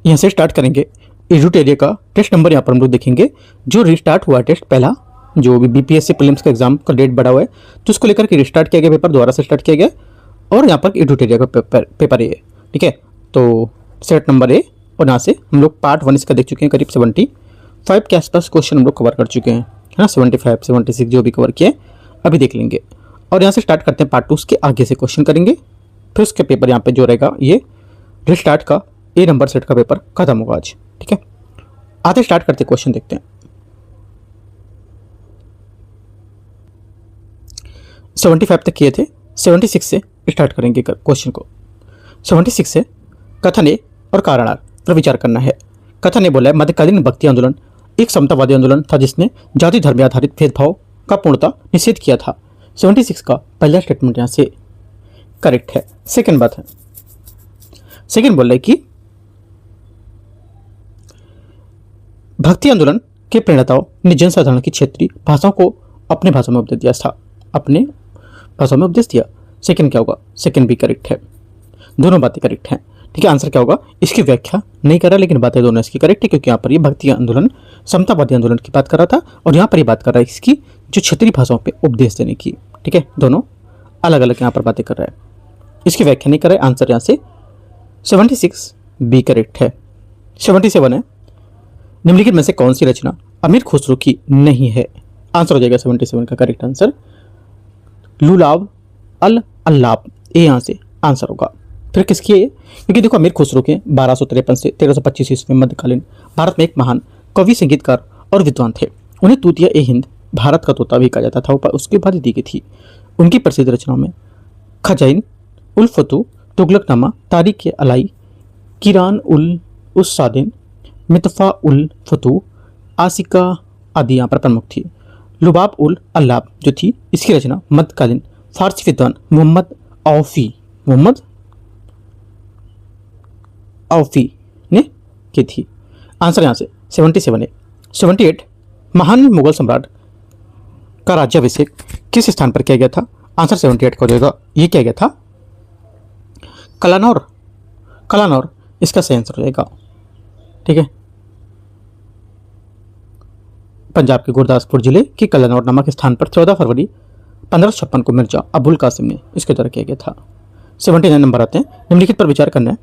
यहाँ से स्टार्ट करेंगे। एजुट एरिया का टेस्ट नंबर यहाँ पर हम लोग देखेंगे। जो रिस्टार्ट हुआ टेस्ट पहला, जो भी बीपीएससी प्रीलिम्स का एग्जाम का डेट बढ़ा हुआ है, तो उसको लेकर के रिस्टार्ट किया गया, पेपर दोबारा से स्टार्ट किया गया। और यहाँ पर एजुट एरिया का पेपर ए है, ठीक है। तो सेट नंबर ए, और यहाँ से हम लोग पार्ट 1 इसका देख चुके हैं। करीब 75 के आसपास क्वेश्चन हम लोग कवर कर चुके हैं, है ना। 75 76 जो भी कवर किए अभी देख लेंगे। और यहाँ से स्टार्ट करते हैं पार्ट 2, उसके आगे से क्वेश्चन करेंगे। फिर उसके पेपर यहाँ पे जो रहेगा ये रिस्टार्ट का ए नंबर सेट का पेपर खत्म होगा आज, ठीक है। आते स्टार्ट करते क्वेश्चन देखते हैं। 75 तक किए थे, 76 से स्टार्ट करेंगे क्वेश्चन को। 76 से कथन ए और कारणार्थ पर विचार करना है। कथन ए बोला है, मध्यकालीन भक्ति आंदोलन एक समतावादी आंदोलन था जिसने जाति धर्म आधारित भेदभाव का पूर्णतः निषेध किया था। 76 का पहला स्टेटमेंट यहाँ से करेक्ट है। सेकंड बात है, सेकंड बोल रहा है कि भक्ति आंदोलन के प्रणेताओं ने जनसाधारण की क्षेत्रीय भाषाओं को अपने भाषा में उपदेश दिया था, अपने भाषा में उपदेश दिया। सेकंड क्या होगा, सेकंड भी करेक्ट है, दोनों बातें करेक्ट हैं, ठीक है। आंसर क्या होगा, इसकी व्याख्या नहीं कर रहा लेकिन बातें दोनों इसकी करेक्ट है, क्योंकि यहाँ पर ये भक्ति आंदोलन समतावादी आंदोलन की बात कर रहा था और यहाँ पर ये बात कर रहा है इसकी जो क्षेत्रीय भाषाओं पे उपदेश देने की, ठीक है। दोनों अलग अलग यहाँ पर बातें कर रहा है, इसकी व्याख्या नहीं कर रहा है। आंसर यहाँ से 76 बी करेक्ट है। 77 है, निम्नलिखित में से कौन सी रचना अमीर खुसरो की नहीं है। आंसर हो जाएगा 77 का करेक्ट आंसर लुलाब अल अल्लाब, ये यहाँ से आंसर होगा। फिर किसकी है, क्योंकि देखो अमीर खुसरो के 1253 से 1325 ईस्वी में मध्यकालीन भारत में एक महान कवि, संगीतकार और विद्वान थे। उन्हें तूतिया ए हिंद, भारत का तोता भी कहा जाता था, उसकी उपाधि दी गई थी। उनकी प्रसिद्ध रचनाओं में खजाइन उल फतू, तुगलकनामा, तारीख अलाई, किरान उल उस्सादिन, मितफा उल फतू, आसिका आदि यहाँ पर प्रमुख थी। लुबाब उल अल्लाब जो थी, इसकी रचना मध्यकालीन फारसी विद्वान मोहम्मद औफी ने की थी। आंसर यहाँ से 77 है। 78 महान मुगल सम्राट का राज्याभिषेक किस स्थान पर किया गया था। आंसर 78 का हो जाएगा, ये किया गया था कलानौर, कलानौर इसका सही आंसर हो जाएगा, ठीक है। पंजाब के गुरदासपुर जिले के कलानौर नामक स्थान पर 14 फरवरी 1556 को मिर्जा अबुल कासिम ने इसके द्वारा किया गया था। 79 नंबर आते हैं, निम्नलिखित पर विचार करना है।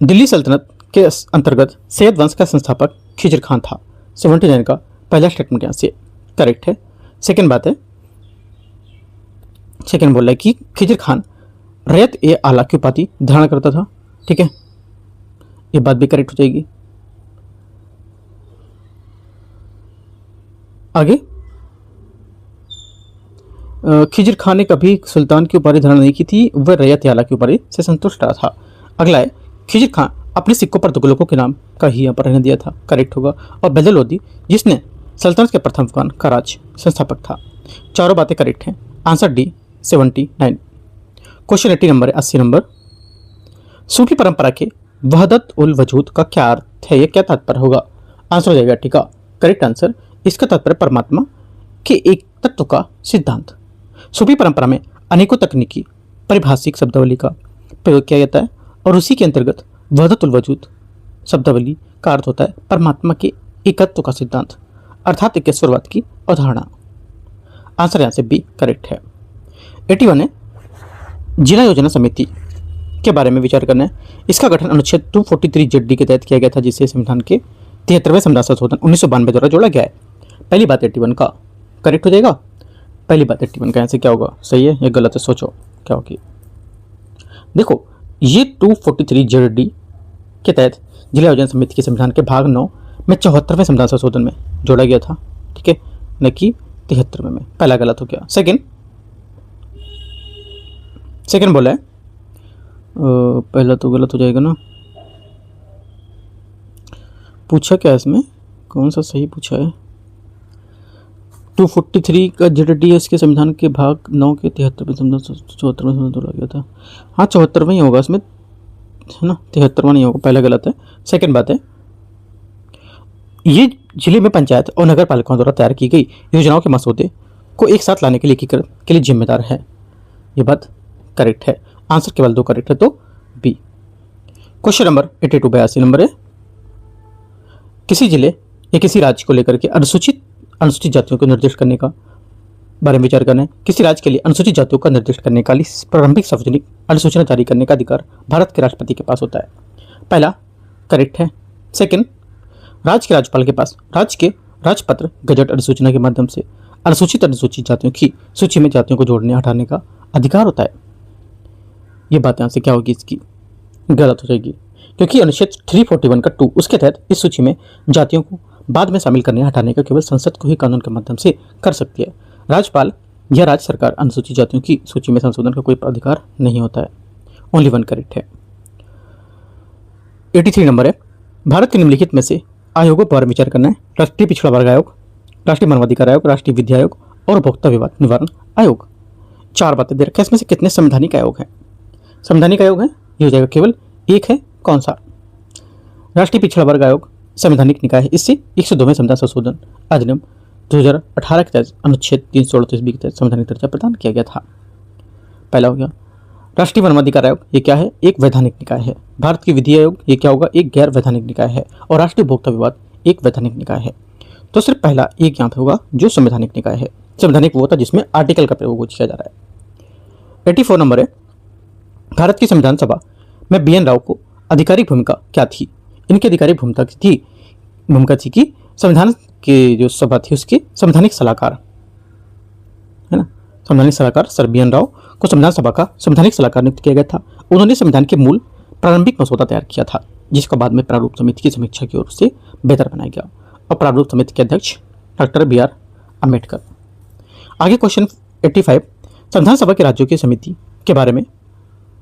दिल्ली सल्तनत के अंतर्गत सैयद वंश का संस्थापक खिजर खान था। 79 का पहला स्टेटमेंट यहाँ से करेक्ट है। सेकंड बात है, सेकंड बोल रहा है कि खिजर खान रैयत ए आला की उपाधि धारण करता था, ठीक है, ये बात भी करेक्ट हो जाएगी। आगे, खिजर खान ने कभी सुल्तान की उपाधि धारण नहीं की थी, वह रैयत ए आला की उपाधि से संतुष्ट रहा था। अगला है, खिजर खान अपने सिक्कों पर तुगलकों के नाम का ही यहाँ पर रहने दिया था, करेक्ट होगा। और बदल लोदी जिसने सल्तनत के प्रथम अफगान का राज संस्थापक था। चारों बातें करेक्ट हैं। Answer D 79। क्वेश्चन 80 नंबर है, 80 नंबर। सूफी परंपरा के वहदत उल वजूद का क्या अर्थ है, यह क्या तात्पर्य होगा। आंसर हो जाएगा ठीक है, करेक्ट आंसर, इसका तात्पर्य परमात्मा के एक तत्व का सिद्धांत। सूफी परंपरा में अनेकों तकनीकी परिभाषिक शब्दावली का प्रयोग किया जाता है और उसी के अंतर्गत वहदतुल वजूद शब्दावली का अर्थ होता है परमात्मा के एकत्व का सिद्धांत, अर्थात एकेश्वरवाद की अवधारणा। आंसर यहाँ से बी करेक्ट है। 81 है, जिला योजना समिति के बारे में विचार करना है। इसका गठन अनुच्छेद 243 ZD के तहत किया गया था, जिसे संविधान के 73वें संविधान संशोधन 1992 द्वारा जोड़ा गया है। पहली बात 81 का करेक्ट हो जाएगा। पहली बात 81 का आंसर क्या होगा, सही है या गलत है, सोचो क्या होगी। देखो ये 243 ZD के तहत जिला योजना समिति के संविधान के भाग 9 में 74वें संविधान संशोधन में जोड़ा गया था, ठीक है, न कि 73वें में। पहला गलत हो गया। सेकंड बोला है, पहला तो गलत हो जाएगा ना। पूछा क्या इसमें, कौन सा सही पूछा है। 243 का ZD इसके संविधान के भाग 9 के 73वें संविधान 74वें संविधान जोड़ा गया था। हाँ 74वां ही होगा इसमें, है ना, 73वां नहीं होगा, पहला गलत है। सेकंड बात है, ये जिले में पंचायत और नगर पालिकाओं द्वारा तैयार की गई योजनाओं के मसौदे को एक साथ लाने के लिए एकीकरण के लिए जिम्मेदार है। ये बात करेक्ट है। आंसर केवल 2 करेक्ट है, तो बी। क्वेश्चन नंबर 82 82 नंबर है, किसी जिले या किसी राज्य को लेकर के अनुसूचित जातियों को निर्दिष्ट करने का बारे में विचार करना है। किसी राज्य के लिए अनुसूचित जातियों का निर्दिष्ट करने का प्रारंभिक सार्वजनिक अधिसूचना जारी करने का अधिकार भारत के राष्ट्रपति के पास होता है। पहला करेक्ट है। सेकंड, राज्य के राज्यपाल के पास राज्य के राजपत्र गजट अधिसूचना के माध्यम से अनुसूचित जातियों की सूची में जातियों को जोड़ने हटाने का अधिकार होता है। ये बात यहाँ से क्या होगी, इसकी गलत हो जाएगी, क्योंकि अनुच्छेद 341 का 2 उसके तहत इस सूची में जातियों को बाद में शामिल करने हटाने का केवल संसद को ही कानून के माध्यम से कर सकती है। राज्यपाल या राज्य सरकार अनुसूचित जातियों की सूची में संशोधन का कोई अधिकार नहीं होता है। ओनली वन करेक्ट है। 83 नंबर है, भारत के निम्नलिखित में से आयोगों पर विचार करना है। राष्ट्रीय पिछड़ा वर्ग आयोग, राष्ट्रीय मानवाधिकार आयोग, राष्ट्रीय विद्या आयोग और उपभोक्ता विवाद निवारण आयोग। 4 बातें दे रखी है। इसमें से कितने संवैधानिक आयोग हैं? संवैधानिक आयोग है, ये हो जाएगा केवल एक है। कौन सा? राष्ट्रीय पिछड़ा वर्ग आयोग संवैधानिक निकाय है। इससे 102 में संविधान संशोधन अधिनियम 2018 के तहत अनुच्छेद 338 के तहत संवैधानिक दर्जा प्रदान किया गया था। पहला हो गया। राष्ट्रीय मानवाधिकार आयोग, ये क्या है? एक वैधानिक निकाय है। भारत की विधि आयोग, ये क्या होगा? एक गैर वैधानिक निकाय है। और राष्ट्रीय उपभोक्ता विवाद एक वैधानिक निकाय है। तो सिर्फ पहला एक यहाँ पे होगा जो संवैधानिक निकाय है। संवैधानिक वो होता है जिसमें आर्टिकल का प्रयोग किया जा रहा है। 84 नंबर है, भारत की संविधान सभा में BN राव को आधिकारिक भूमिका क्या थी? इनकी आधिकारिक भूमिका थी कि संविधान के जो सभा थी उसके संवैधानिक सलाहकार, है ना, संवैधानिक सलाहकार सर BN राव को संविधान सभा का संवैधानिक सलाहकार नियुक्त किया गया था। उन्होंने संविधान के मूल प्रारंभिक मसौदा तैयार किया था, जिसका बाद में प्रारूप समिति की समीक्षा की ओर से बेहतर बनाया गया। और प्रारूप समिति के अध्यक्ष डॉक्टर BR अम्बेडकर। आगे क्वेश्चन 85, संविधान सभा के राज्यों की समिति के बारे में,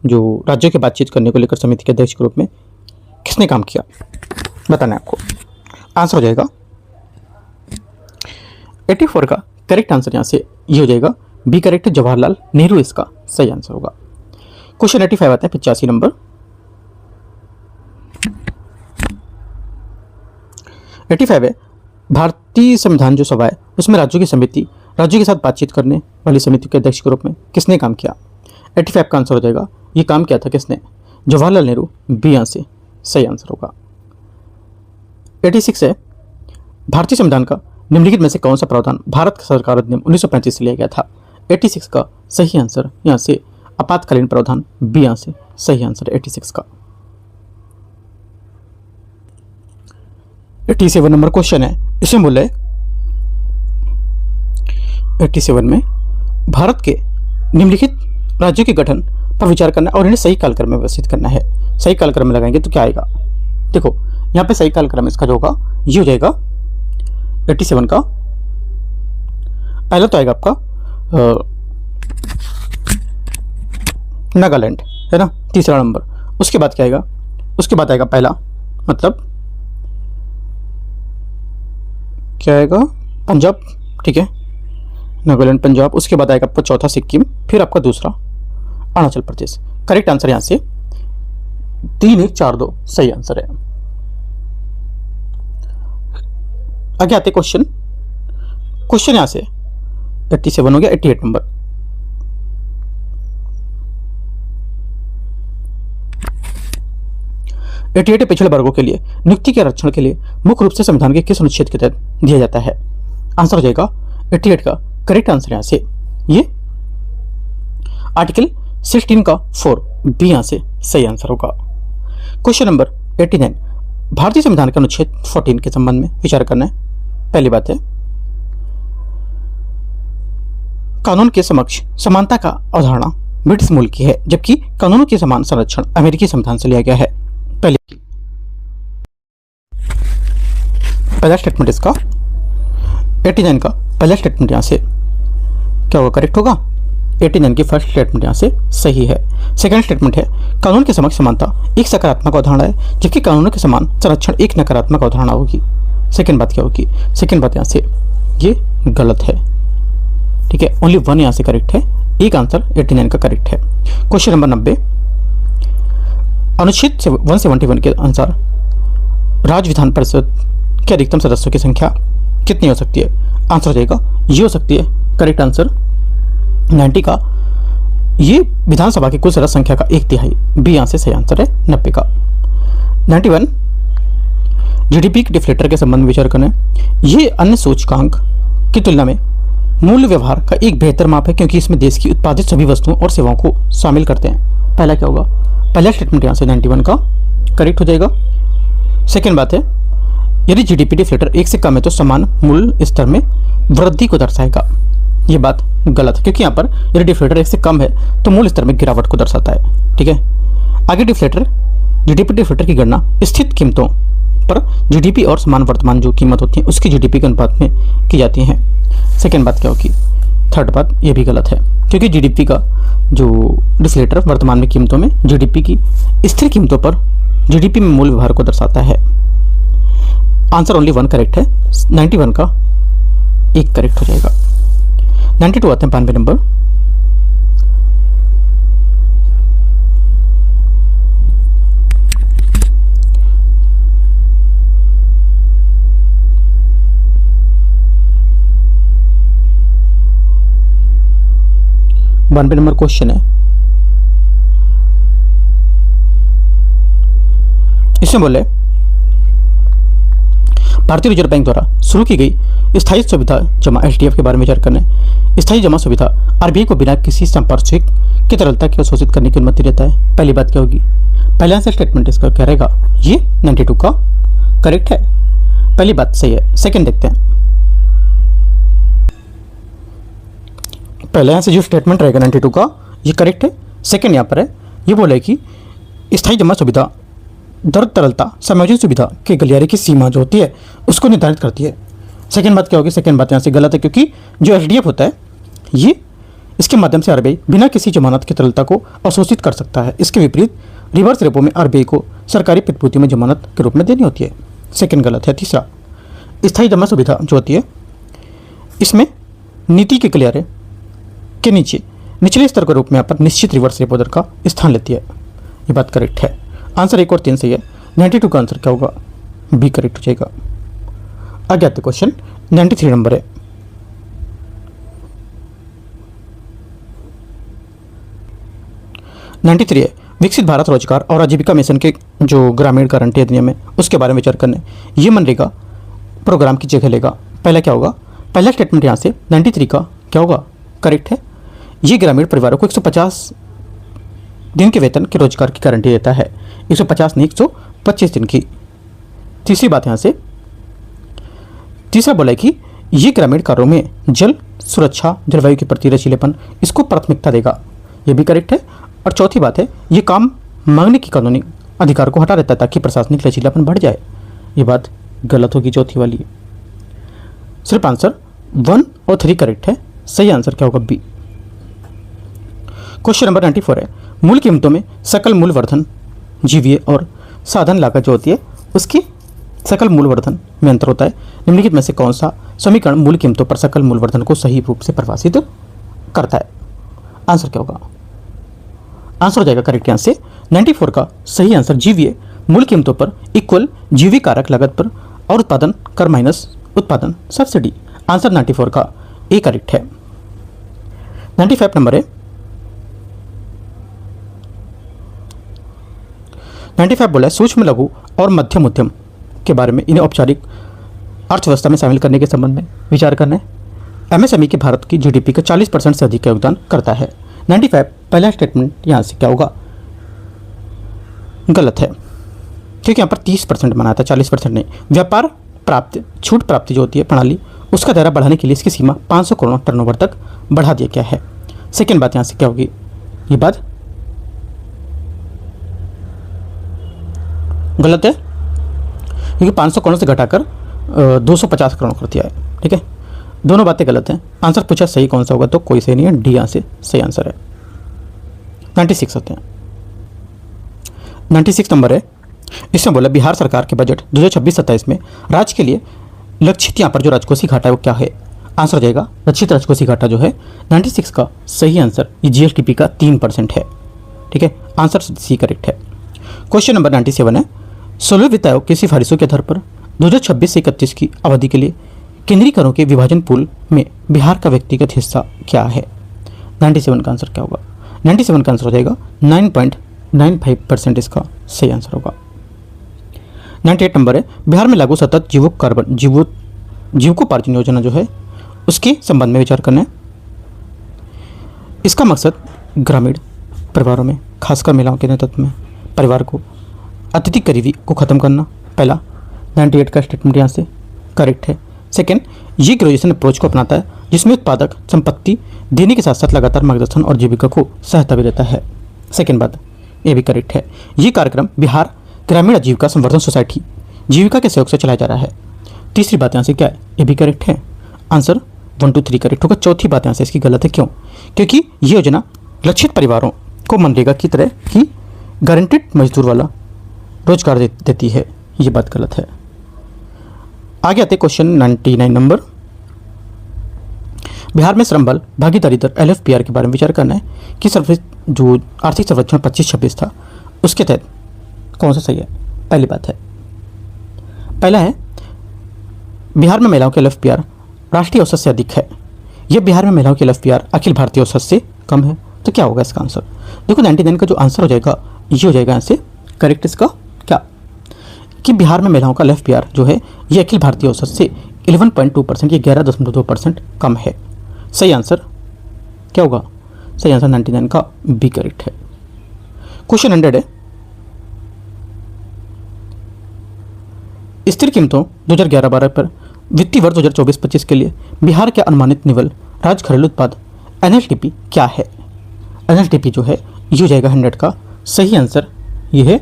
जो राज्यों की बातचीत करने को लेकर समिति के अध्यक्ष के रूप में किसने काम किया, बताना है आपको। आंसर हो जाएगा 84 का करेक्ट आंसर यहाँ से ये हो जाएगा बी करेक्ट, जवाहरलाल नेहरू इसका सही आंसर होगा। क्वेश्चन 85 आता है 85 नंबर। 85 है, भारतीय संविधान जो सभा है उसमें राज्यों की समिति, राज्यों के साथ बातचीत करने वाली समिति के अध्यक्ष के रूप में किसने काम किया? 85 का आंसर हो जाएगा, ये काम किया था किसने? जवाहरलाल नेहरू, बी यहाँ से सही आंसर होगा। 86 है, भारतीय संविधान का निम्नलिखित में से कौन सा प्रावधान भारत सरकार अधिनियम 1935 से लिया गया था? 86 का सही आंसर यहाँ से आपातकालीन प्रावधान, बी यहाँ से सही आंसर 86 का। 87 नंबर क्वेश्चन है, इसमें बोले 87 में भारत के निम्नलिखित राज्यों के गठन पर विचार करना और इन्हें सही कालक्रम में व्यवस्थित करना है। सही कालक्रम में लगाएंगे तो क्या आएगा? देखो यहाँ पे सही कालक्रम इसका जो होगा ये हो जाएगा 87 का। पहला तो आएगा आपका नागालैंड, है ना, तीसरा नंबर। उसके बाद क्या आएगा? उसके बाद आएगा पहला, मतलब क्या आएगा? पंजाब, ठीक है, नागालैंड पंजाब। उसके बाद आएगा आपका चौथा सिक्किम, फिर आपका दूसरा अरुणाचल प्रदेश। करेक्ट आंसर यहाँ से 3142 सही आंसर है। आगे आते क्वेश्चन यहाँ से 87 हो गया। 88 नंबर, पिछड़े वर्गों के लिए नियुक्ति के आरक्षण के लिए मुख्य रूप से संविधान के किस अनुच्छेद के तहत दिया जाता है? आंसर हो जाएगा 88 का करेक्ट आंसर यहाँ से ये आर्टिकल 16 का 4, बी यहाँ से सही आंसर होगा। क्वेश्चन नंबर 89, भारतीय संविधान के अनुच्छेद 14 के संबंध में विचार करना है। पहली बात है, कानून के समक्ष समानता का अवधारणा ब्रिटिश मूल की है, जबकि कानूनों के समान संरक्षण अमेरिकी संविधान से लिया गया है। पहला स्टेटमेंट इसका 89 का पहला स्टेटमेंट यहाँ से क्या होगा? करेक्ट होगा। 89 की फर्स्ट स्टेटमेंट यहाँ से सही है। सेकंड स्टेटमेंट है, कानून के समक्ष समानता एक सकारात्मक अवधारणा है, जबकि कानूनों के समान संरक्षण एक नकारात्मक अवधारणा होगी। सेकंड बात क्या होगी? सेकंड बात यहाँ से ये गलत है, ठीक है। ओनली वन यहाँ से करेक्ट है, एक आंसर 89 का करेक्ट है। क्वेश्चन नंबर 90, अनुच्छेद 171 के अनुसार राज्य विधान परिषद के अधिकतम सदस्यों की संख्या कितनी हो सकती है? आंसर हो जाएगा ये हो सकती है करेक्ट आंसर 90 का, ये विधानसभा की कुल सदस्य संख्या का 1/3, बी यहाँ से सही आंसर है 90 का। 91 जीडीपी के डिफ्लेटर के संबंध में विचार करना है। ये अन्य सूचकांक की तुलना में मूल्य व्यवहार का एक बेहतर माप है क्योंकि इसमें देश की उत्पादित सभी वस्तुओं और सेवाओं को शामिल करते हैं। पहला क्या होगा, पहला स्टेटमेंट यहाँ से 91 का करेक्ट हो जाएगा। सेकेंड बात है, यदि जीडीपी डिफ्लेटर 1 से कम है तो समान मूल्य स्तर में वृद्धि को दर्शाएगा। ये बात गलत है क्योंकि यहाँ पर यदि डिफ्लेटर 1 से कम है तो मूल्य स्तर में गिरावट को दर्शाता है। ठीक है, आगे जीडीपी डिफ्लेटर की गणना स्थित कीमतों पर जीडीपी और समान वर्तमान जो कीमत होती है उसकी जीडीपी के अनुपात में की जाती है। सेकेंड बात क्या होगी, थर्ड बात ये भी गलत है क्योंकि जीडीपी का जो डिफ्लेटर वर्तमान में कीमतों में जीडीपी की स्थिर कीमतों पर जीडीपी में मूल्य व्यवहार को दर्शाता है। आंसर ओनली 1 करेक्ट है, 91 का 1 करेक्ट हो जाएगा। 92 आते हैं 92 नंबर। बानवे नंबर क्वेश्चन है, इसमें बोले भारतीय रिजर्व बैंक द्वारा शुरू की गई स्थायी सुविधा जमा एचडीएफ के बारे में विचार करना है। स्थायी जमा सुविधा आरबीआई को बिना किसी संपार्श्विक की तरलता की अवशोषित करने की अनुमति देता है। पहली बात क्या होगी, पहला आंसर स्टेटमेंट इसका क्या रहेगा, ये 92 का करेक्ट है। पहली बात सही है। सेकंड देखते हैं, पहले यहाँ से जो स्टेटमेंट रहेगा 92 का ये करेक्ट है। सेकंड यहाँ पर है, ये बोले कि स्थायी जमा सुविधा दर तरलता समायोजन सुविधा के गलियारे की सीमा जो होती है उसको निर्धारित करती है। सेकंड बात क्या होगी, सेकंड बात यहाँ से गलत है क्योंकि जो एचडीएफ होता है ये इसके माध्यम से आरबीआई बिना किसी जमानत की तरलता को अवशोषित कर सकता है। इसके विपरीत रिवर्स रेपो में आरबीआई को सरकारी प्रतिभूति में जमानत के रूप में देनी होती है। सेकंड गलत है। तीसरा, स्थायी जमा सुविधा जो होती है इसमें नीति के गलियारे के नीचे निचले स्तर के रूप में यहाँ पर निश्चित रिवर्स रेपो दर का स्थान लेती है। ये बात करेक्ट है। आंसर 1 और 3 सही है। 92 का आंसर क्या होगा, बी करेक्ट हो जाएगा। आगे आते क्वेश्चन 93 नंबर है। है विकसित भारत रोजगार और आजीविका मिशन के जो ग्रामीण गारंटी अधिनियम है उसके बारे में विचार करने। ये मनरेगा प्रोग्राम की जगह लेगा। पहला क्या होगा, पहला स्टेटमेंट यहाँ से 93 का क्या होगा, करेक्ट है। ये ग्रामीण परिवारों को 150 दिन के वेतन के रोजगार की गारंटी देता है। 150 नहीं 125 दिन की। तीसरी बात यहाँ से, तीसरा बोला है कि ये ग्रामीण कार्यों में जल सुरक्षा जलवायु के प्रति लचीलेपन इसको प्राथमिकता देगा। ये भी करेक्ट है। और चौथी बात है, ये काम मांगने की कानूनी अधिकार को हटा देता है ताकि प्रशासनिक लचीलापन बढ़ जाए। ये बात गलत होगी चौथी वाली। सिर्फ आंसर 1 और 3 करेक्ट है। सही आंसर क्या होगा, बी। क्वेश्चन नंबर 94 है, मूल कीमतों में सकल मूल्य वर्धन जीवीए और साधन लागत जो होती है उसकी सकल मूल्य वर्धन में अंतर होता है। निम्नलिखित में से कौन सा समीकरण मूल कीमतों पर सकल मूल्य वर्धन को सही रूप से परिभाषित करता है। आंसर क्या होगा, आंसर हो जाएगा करेक्ट यहाँ से 94 का सही आंसर जीवीए मूल कीमतों पर इक्वल जीवी कारक लागत पर और उत्पादन कर माइनस उत्पादन सब्सिडी। आंसर 94 का ए करेक्ट है। 95 नंबर है, 95 बोला है सूक्ष्म लघु और मध्यम उद्यम के बारे में इन्हें औपचारिक अर्थव्यवस्था में शामिल करने के संबंध में विचार करना है। एमएसएमई की भारत की जीडीपी का 40% से अधिक का योगदान करता है। 95 पहला स्टेटमेंट यहाँ से क्या होगा, गलत है क्योंकि यहाँ पर 30% बनाया था, 40% नहीं। व्यापार प्राप्ति छूट प्राप्ति जो होती है प्रणाली उसका दायरा बढ़ाने के लिए इसकी सीमा 500 करोड़ टर्नओवर तक बढ़ा दिया गया है। सेकेंड बात यहाँ से क्या होगी, ये बात गलत है क्योंकि 500 करोड़ से घटाकर 250 करोड़ कर दिया है। ठीक है, दोनों बातें गलत हैं। आंसर पूछा सही कौन सा होगा तो कोई सही नहीं है, डी यहाँ से सही आंसर है। 96 होते हैं। 96 नंबर है, इसमें बोला बिहार सरकार के बजट 2026-27 में राज्य के लिए लक्षित यहाँ पर जो राजकोषीय घाटा है वो क्या है। आंसर हो जाएगा लक्षित राजकोषीय घाटा जो है 96 का सही आंसर ये जीएसडीपी का 3% है। ठीक है, आंसर सी करेक्ट है। क्वेश्चन नंबर 97 है, 16वें वित्त आयोग की सिफारिशों के आधार पर 2026 से 31 की अवधि के लिए केंद्रीय करों के विभाजन पूल में बिहार का व्यक्तिगत हिस्सा क्या है। 97 का आंसर क्या होगा, 97 का आंसर हो जाएगा 9.95% इसका सही आंसर होगा। 98 नंबर है, बिहार में लागू सतत जीविकोपार्जन योजना जो है उसके संबंध में विचार करना है। इसका मकसद ग्रामीण परिवारों में, खासकर महिलाओं के नेतृत्व में परिवार को अत्यधिक गरीबी को ख़त्म करना। पहला 98 का स्टेटमेंट यहाँ से करेक्ट है। सेकेंड, ये ग्रेजुएशन अप्रोच को अपनाता है जिसमें उत्पादक संपत्ति देने के साथ साथ लगातार मार्गदर्शन और जीविका को सहायता भी देता है। सेकेंड बात ये भी करेक्ट है। ये कार्यक्रम बिहार ग्रामीण आजीविका संवर्धन सोसाइटी जीविका के सहयोग से चलाया जा रहा है। तीसरी बात यहाँ से क्या है, ये भी करेक्ट है। आंसर 1 2 3 करेक्ट होगा। चौथी बात यहाँ से इसकी गलत है। क्यों? क्योंकि ये योजना लक्षित परिवारों को मनरेगा की तरह की गारंटेड मजदूर वाला रोजगार देती है। ये बात गलत है। आगे आते क्वेश्चन 99 नंबर, बिहार में श्रम बल भागीदारी दर LFPR के बारे में विचार करना है कि जो आर्थिक सर्वेक्षण 25-26 था उसके तहत कौन सा सही है। पहली बात है, पहला है बिहार में महिलाओं के LFPR राष्ट्रीय औसत से अधिक है। यह बिहार में महिलाओं के LFPR अखिल भारतीय औसत से कम है। तो क्या होगा इसका आंसर? देखो 99 का जो आंसर हो जाएगा ये हो जाएगा यहाँ से करेक्ट। इसका क्या कि बिहार में महिलाओं का LFPR जो है ये अखिल भारतीय औसत से 11.2% या 11.2% कम है। सही आंसर क्या होगा? सही आंसर 99 का बी करेक्ट है। क्वेश्चन 100 है, स्थिर कीमतों 2011-12 पर वित्तीय वर्ष 2024-25 के लिए बिहार के अनुमानित निवल राज्य घरेलू उत्पाद NSDP क्या है? NSDP जो है ये हो जाएगा 100 का सही आंसर ये है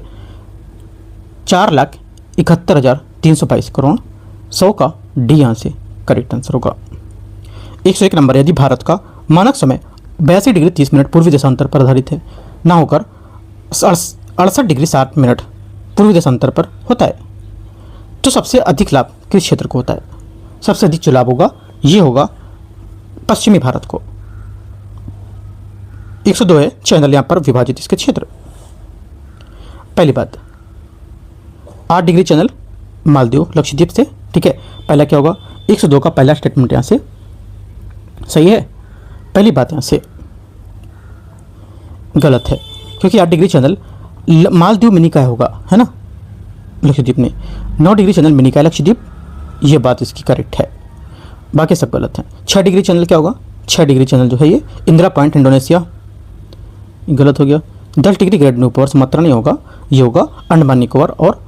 4,71,322 करोड़। 100 का डी यहाँ से करेक्ट आंसर होगा। 101 नंबर, यदि भारत का मानक समय 82 डिग्री 30 मिनट पूर्वी देशांतर पर आधारित है ना होकर 68 डिग्री 60 मिनट पूर्वी देशांतर पर होता है तो सबसे अधिक लाभ किस क्षेत्र को होता है? सबसे अधिक जो लाभ होगा ये होगा पश्चिमी भारत को। 102 है, चैनल यहाँ पर विभाजित इसके क्षेत्र। पहली बात 8 डिग्री चैनल मालदीव लक्षद्वीप से, ठीक है। पहला क्या होगा? 102 का पहला स्टेटमेंट यहाँ से सही है। पहली बात यहाँ से गलत है क्योंकि 8 डिग्री चैनल मालदीव मिनी का होगा, है ना, लक्षद्वीप ने। 9 डिग्री चैनल मिनी का लक्षद्वीप, ये बात इसकी करेक्ट है। बाकी सब गलत है। 6 डिग्री चैनल क्या होगा? 6 डिग्री चैनल जो है ये इंदिरा पॉइंट इंडोनेशिया, गलत हो गया। 10 डिग्री ग्रेट न्यूपोर सुमात्रा नहीं होगा, ये होगा अंडमान निकोबार और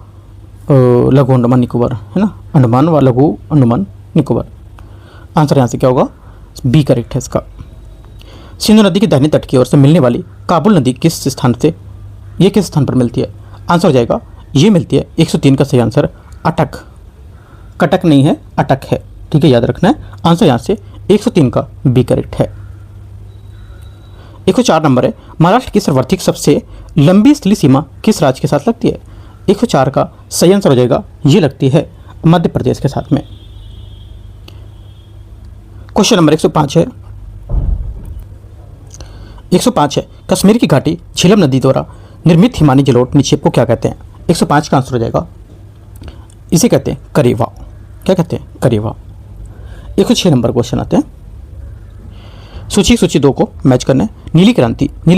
लघु अंडमान निकोबार, है ना, अंडमान व लघु अंडमान निकोबार। आंसर यहाँ से क्या होगा? बी करेक्ट है इसका। सिंधु नदी की दाहिने तट की ओर से मिलने वाली काबुल नदी किस स्थान से, ये किस स्थान पर मिलती है? आंसर हो जाएगा ये मिलती है 103 का सही आंसर अटक। कटक नहीं है, अटक है, ठीक है, याद रखना है। आंसर यहाँ से 103 का बी करेक्ट है। 104 नंबर है, महाराष्ट्र की सर्वाधिक सबसे लंबी स्थलीय सीमा किस राज्य के साथ लगती है? 104 का सही आंसर हो जाएगा ये लगती है मध्य प्रदेश के साथ में। क्वेश्चन नंबर 105 है, 105 है, कश्मीर की घाटी झीलम नदी द्वारा निर्मित हिमानी जलोढ़ निक्षेप को क्या कहते हैं? 105 का आंसर हो जाएगा, इसे कहते हैं करेवा। क्या कहते हैं? करेवा। 106 नंबर क्वेश्चन आते हैं, सूची 2 को मैच करना है। नीली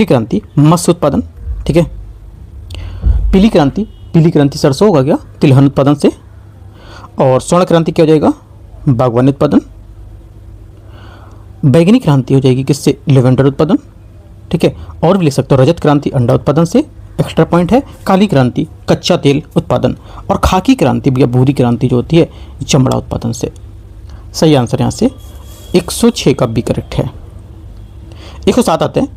क्रांति मत्स्य उत्पादन, ठीक है। पीली क्रांति सरसों होगा क्या, तिलहन उत्पादन से। और स्वर्ण क्रांति क्या हो जाएगा? बागवानी उत्पादन। बैगनी क्रांति हो जाएगी किससे? लेवेंडर उत्पादन, ठीक है। और भी लिख सकते हो रजत क्रांति अंडा उत्पादन से, एक्स्ट्रा पॉइंट है। काली क्रांति कच्चा तेल उत्पादन। और खाकी क्रांति या भूरी क्रांति जो होती है चमड़ा उत्पादन से। सही आंसर यहाँ से 106 का बी करेक्ट है। 107 आते हैं,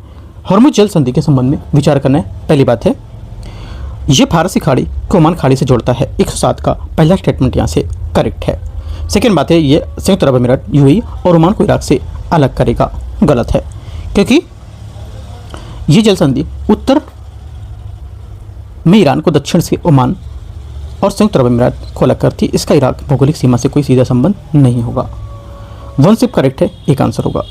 हॉर्मुज जल संधि के संबंध में विचार करना है। पहली बात है ये फारसी खाड़ी को ओमान खाड़ी से जोड़ता है। 107 का पहला स्टेटमेंट यहाँ से करेक्ट है। सेकेंड बात है ये संयुक्त अरब अमीरात यूएई और ओमान को इराक से अलग करेगा, गलत है क्योंकि ये जल संधि उत्तर में ईरान को, दक्षिण से ओमान और संयुक्त अरब अमीरात को अलग करती है। इसका इराक भौगोलिक सीमा से कोई सीधा संबंध नहीं होगा। 1 सिर्फ करेक्ट है, एक आंसर होगा।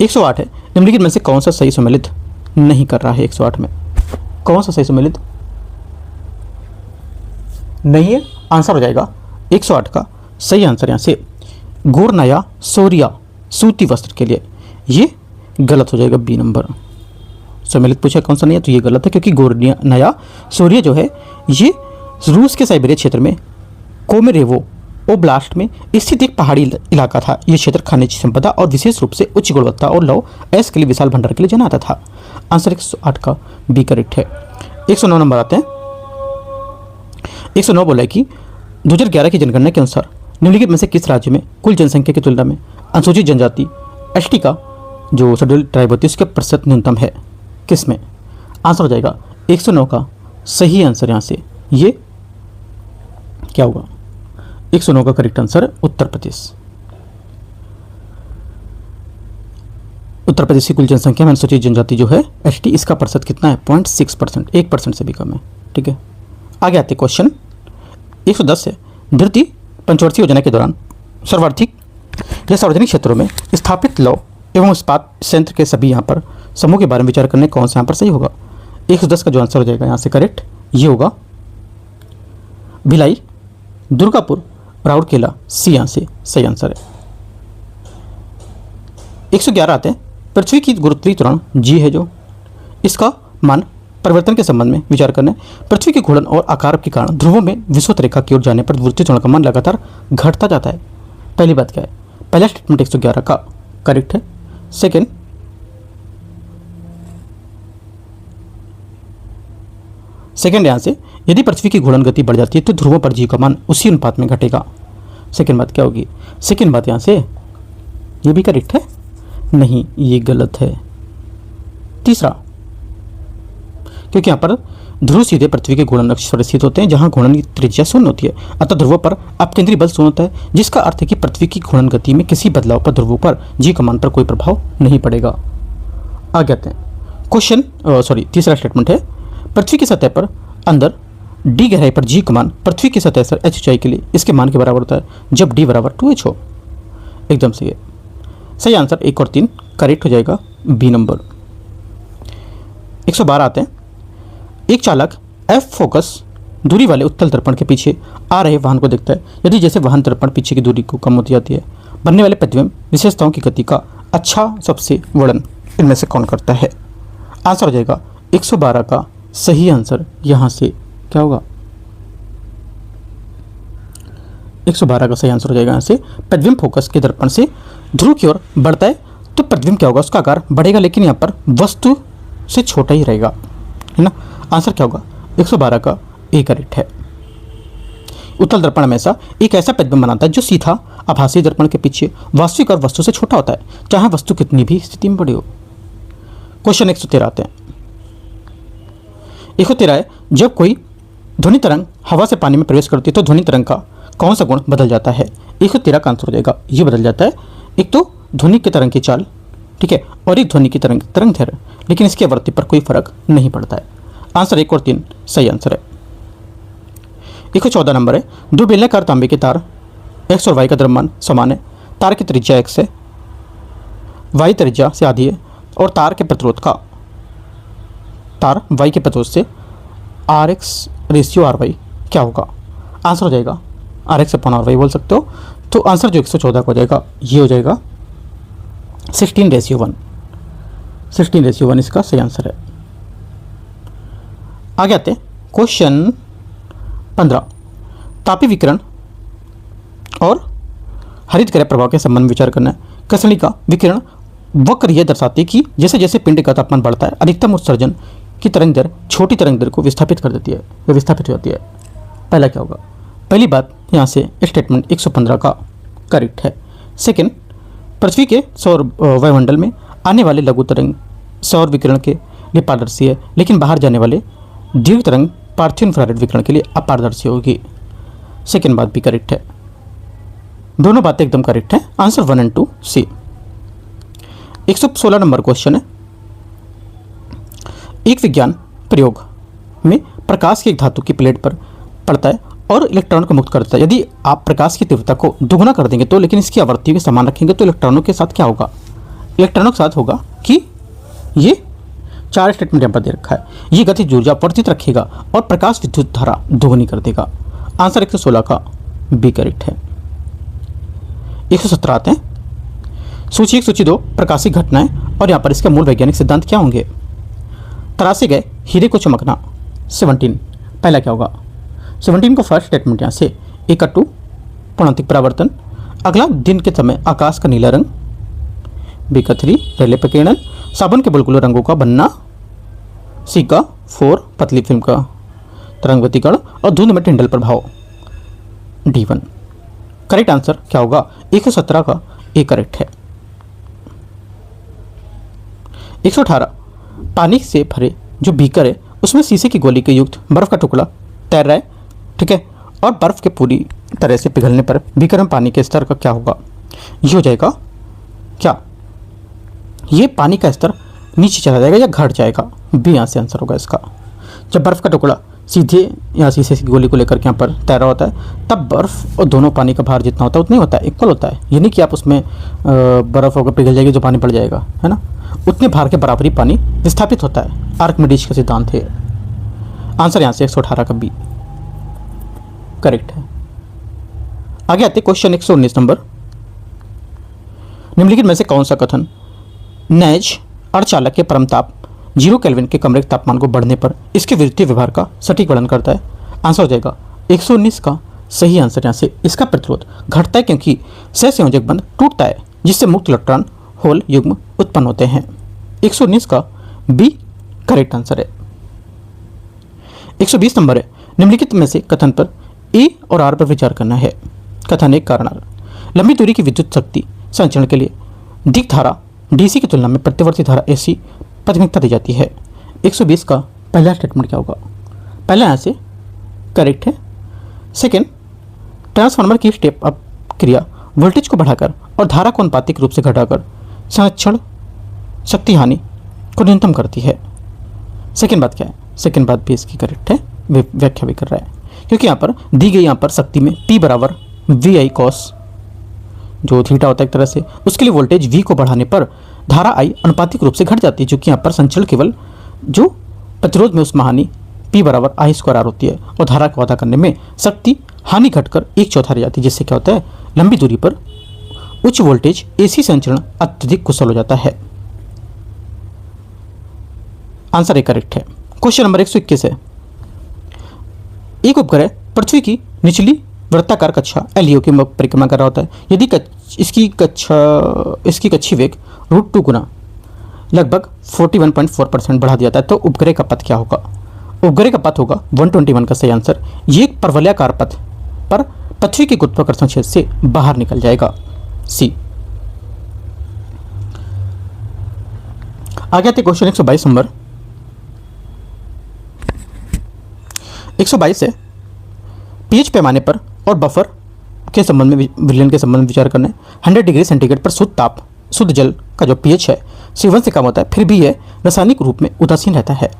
108 है, निम्नलिखित में से कौन सा सही सम्मिलित नहीं कर रहा है? 108 में कौन सा सही सम्मिलित नहीं है? आंसर हो जाएगा 108 का सही आंसर यहाँ से गोरनाया सोरिया सूती वस्त्र के लिए, ये गलत हो जाएगा बी नंबर। सम्मिलित पूछा कौन सा नहीं है तो ये गलत है क्योंकि गोरनाया सोरिया जो है ये रूस के साइबेरिया क्षेत्र में कोमेरेवो ओब्लास्ट में स्थित एक पहाड़ी इलाका था। यह क्षेत्र खनिज संपदा और विशेष रूप से उच्च गुणवत्ता और लौह अयस्क के लिए विशाल भंडार के लिए जाना था। आंसर 108 का बी करेक्ट है। 109 नंबर आते हैं। 109 बोला है कि 2011 की जनगणना के अनुसार निम्नलिखित में से किस राज्य में कुल जनसंख्या की तुलना में अनुसूचित जनजाति एसटी का जो शेड्यूल ट्राइब होती है उसका प्रतिशत न्यूनतम है, किस में? आंसर हो जाएगा 109 का सही आंसर यहाँ से ये क्या होगा? 109 का करेक्ट आंसर उत्तर प्रदेश। उत्तर प्रदेश की कुल जनसंख्या में अनुसूचित जनजाति जो है एसटी, इसका प्रतिशत कितना है? 0.6%, 1% से भी कम है। ठीक है, आगे आते क्वेश्चन 110 है। धरती पंचवर्षीय योजना के दौरान सर्वाधिक या सार्वजनिक क्षेत्रों में स्थापित लौह एवं इस्पात संयंत्र के सभी यहाँ पर समूह के बारे में विचार करने कौन सा यहाँ पर सही होगा? 110 का जो आंसर हो जाएगा यहाँ से करेक्ट ये होगा भिलाई, दुर्गापुर, राउरकेला, सी यहाँ से सही आंसर है। 111 आते हैं। पृथ्वी की गुरुत्वीय त्वरण जी है जो, इसका मान परिवर्तन के संबंध में विचार करना है। पृथ्वी के घूर्णन और आकार के कारण ध्रुवों में विषुवत रेखा की ओर जाने पर गुरुत्वीय त्वरण का मान लगातार घटता जाता है। पहली बात क्या है? पहला स्टेटमेंट 111 का करेक्ट है। सेकेंड यहां से यदि पृथ्वी की घूर्णन गति बढ़ जाती है तो ध्रुवों पर जी का मान उसी अनुपात में घटेगा। सेकेंड बात क्या होगी? सेकेंड बात यहां से ये भी करेक्ट है, नहीं ये गलत है। तीसरा, क्योंकि यहां पर ध्रुव सीधे पृथ्वी के घूर्णन अक्ष पर स्थित होते हैं जहां घूर्णन की त्रिज्या शून्य होती है, अतः ध्रुवों पर अपकेंद्री बल शून्य होता है, जिसका अर्थ है कि पृथ्वी की घूर्णन गति में किसी बदलाव पर ध्रुवों पर जी का मान पर कोई प्रभाव नहीं पड़ेगा। आगे आते हैं क्वेश्चन तीसरा स्टेटमेंट है पृथ्वी की सतह पर अंदर डी गहराई पर जी का मान पृथ्वी की सतह से एच ऊंचाई के लिए इसके मान के बराबर होता है जब डी बराबर 2h हो। एकदम सही है, सही आंसर 1 और 3 करेक्ट हो जाएगा बी नंबर। 112 आते हैं। एक चालक एफ फोकस दूरी वाले उत्तल दर्पण के पीछे आ रहे वाहन को देखता है। यदि जैसे वाहन दर्पण पीछे की दूरी को कम होती जाती है, बनने वाले प्रतिबिंब विशेषताओं की गति का अच्छा सबसे वर्णन इनमें से कौन करता है? आंसर हो जाएगा 112 का सही आंसर यहाँ से क्या होगा? 112 का सही आंसर हो जाएगा यहाँ से प्रतिबिंब फोकस के दर्पण से ध्रुव की ओर बढ़ता है तो प्रतिबिंब क्या होगा? उसका आकार बढ़ेगा, लेकिन यहाँ पर वस्तु से छोटा ही रहेगा, है ना। आंसर क्या होगा? 112 का ए करेक्ट है। उत्तल दर्पण हमेशा एक ऐसा प्रतिबिंब बनाता है जो सीधा आभासी दर्पण के पीछे वास्तविक और वस्तु से छोटा होता है, चाहे वस्तु कितनी भी स्थिति में बड़ी हो। क्वेश्चन 113 आते हैं। 113 है जब कोई ध्वनि तरंग हवा से पानी में प्रवेश करती है तो ध्वनि तरंग का कौन सा गुण बदल जाता है? 113 का आंसर हो जाएगा ये बदल जाता है। एक तो ध्वनि की तरंग की चाल, ठीक है, और एक ध्वनि की तरंग दैर्ध्य, लेकिन इसकी आवृत्ति पर कोई फर्क नहीं पड़ता है। आंसर 1 और 3 सही आंसर है। 114 नंबर है। दो बेलनाकार तांबे के तार x और y का द्रव्यमान समान है। तार की त्रिज्या x है, y त्रिज्या से आधी है और तार के प्रतिरोध का तार y के प्रतिरोध से RX/RY क्या होगा? आंसर हो जाएगा RX/RY बोल सकते हो। तो आंसर जो 114 का हो जाएगा ये हो जाएगा 16:1। 16:1 इसका सही आंसर है। आगे आते हैं क्वेश्चन 15। तापीय विकिरण और हरित गृह प्रभाव के संबंध में विचार करना है। कसरणी का विकिरण वक्र यह दर्शाती है कि जैसे जैसे पिंड का तापमान बढ़ता है अधिकतम उत्सर्जन की तरंग दर छोटी तरंग दर को विस्थापित कर देती है या विस्थापित हो जाती है। पहला क्या होगा? पहली बात यहाँ से स्टेटमेंट 115 का करेक्ट है। सेकंड, पृथ्वी के सौर वायुमंडल में आने वाले लघु तरंग सौर विकिरण के लिए पारदर्शी है, लेकिन बाहर जाने वाले दीर्घ तरंग पार्थिव इंफ्रारेड विकिरण के लिए अपारदर्शी होगी। सेकंड बात भी करेक्ट है, दोनों बातें एकदम करेक्ट है। आंसर 1 और 2 सी। 116 नंबर क्वेश्चन है। एक विज्ञान प्रयोग में प्रकाश की एक धातु की प्लेट पर पड़ता है और इलेक्ट्रॉन को मुक्त करता है। यदि आप प्रकाश की तीव्रता को दोगुना कर देंगे तो, लेकिन इसकी आवृत्ति को समान रखेंगे तो इलेक्ट्रॉनों के साथ क्या होगा? इलेक्ट्रॉनों के साथ होगा कि ये 4 स्टेटमेंट यहाँ पर दे रखा है। ये गतिज ऊर्जा वर्धित रखेगा और प्रकाश विद्युत धारा दोगुनी कर देगा। आंसर 116 का बी करेक्ट है। 117 आते हैं। सूची 1 सूची 2 प्रकाशिक घटनाएं और यहाँ पर इसके मूल वैज्ञानिक सिद्धांत क्या होंगे? तरासे गए हीरे को चमकना 17 पहला क्या होगा? 17 का फर्स्ट स्टेटमेंट यहाँ से ए का 2 प्रांतिक परावर्तन। अगला दिन के समय आकाश का नीला रंग, बी का 3 रेले प्रकीर्णन, साबुन के बुलबुले रंगों का बनना, सी का 4 पतली फिल्म का तरंग व्यतिकरण और धुंध में टिंडल प्रभाव, D1। करेक्ट आंसर क्या होगा? 117 का ए करेक्ट है। 118 पानी से भरे जो बीकर है उसमें शीशे की गोली के युक्त बर्फ का टुकड़ा तैर रहा है, ठीक है, और बर्फ के पूरी तरह से पिघलने पर बीकर में पानी के स्तर का क्या होगा? ये हो जाएगा क्या? ये पानी का स्तर नीचे चला जाएगा या घट जाएगा? बी यहाँ से आंसर होगा इसका। जब बर्फ का टुकड़ा सीधे यहाँ शीशे की गोली को लेकर के यहाँ पर तैर रहा होता है तब बर्फ और दोनों पानी का भार जितना होता है उतना ही होता है, इक्वल होता है। ये नहीं कि आप उसमें बर्फ होकर पिघल जाएगी जो पानी पड़ जाएगा, है ना, उतने भार के बराबरी पानी विस्थापित होता है। आर्किमिडीज का सिद्धांत है। आंसर यहाँ से 118 का बी करेक्ट है। आगे आते क्वेश्चन 119 नंबर। निम्नलिखित में से कौन सा कथन नैज अर्धचालक के परम ताप 0 केल्विन के कमरे के तापमान को बढ़ने पर इसके विद्युतीय व्यवहार का सटीक वर्णन करता है? आंसर हो जाएगा 119 का सही आंसर यहाँ से। इसका प्रतिरोध घटता है क्योंकि सहसंयोजक बंध टूटता है जिससे मुक्त इलेक्ट्रॉन होल युग्म उत्पन्न होते हैं। 119 का बी करेक्ट आंसर है। 120 नंबर है। निम्नलिखित में से कथन पर ए और आर पर विचार करना है। कथन एक कारण लंबी दूरी की विद्युत शक्ति संचरण के लिए दिक धारा डीसी की तुलना में प्रतिवर्ती धारा एसी प्राथमिकता दी जाती है। 120 का पहला स्टेटमेंट क्या होगा? पहला यहाँ से करेक्ट है। सेकेंड, ट्रांसफार्मर की स्टेप अप क्रिया वोल्टेज को बढ़ाकर और धारा को अनुपातिक रूप से घटाकर संरक्षण शक्ति हानि को न्यूनतम करती है। सेकेंड बात क्या है? सेकेंड बात भी इसकी करेक्ट है, व्याख्या भी कर रहा है क्योंकि यहाँ पर दी गई यहाँ पर शक्ति में P बराबर VI कॉस जो थीटा होता है एक तरह से, उसके लिए वोल्टेज V को बढ़ाने पर धारा I अनुपातिक रूप से घट जाती है, क्योंकि यहाँ पर संचलन केवल जो प्रतिरोध में उसमें हानि P बराबर I² होती है और धारा को अदा करने में शक्ति हानि घटकर 1/4 रह जाती है, जिससे क्या होता है लंबी दूरी पर उच्च वोल्टेज AC संचरण अत्यधिक कुशल हो जाता है। आंसर ए करेक्ट है। क्वेश्चन नंबर 121 है। एक उपग्रह पृथ्वी की निचली वृत्ताकार कक्षा LEO की परिक्रमा कर रहा होता है। यदि इसकी कक्षीय वेग √2 गुना लगभग 41.4% बढ़ा दिया जाता है तो उपग्रह का पथ क्या होगा? उपग्रह का पथ होगा 121 का सही आंसर। ये एक परवलयाकार पथ पर पृथ्वी के गुरुत्वाकर्षण क्षेत्र से बाहर निकल जाएगा, सी। आगे आते क्वेश्चन 122 नंबर। 122 है पीएच पैमाने पर और बफर के संबंध में विलयन के संबंध में विचार करना है। 100 डिग्री सेंटीग्रेड पर शुद्ध जल का जो पीएच है C1 से कम होता है, फिर भी यह रासायनिक रूप में उदासीन रहता है।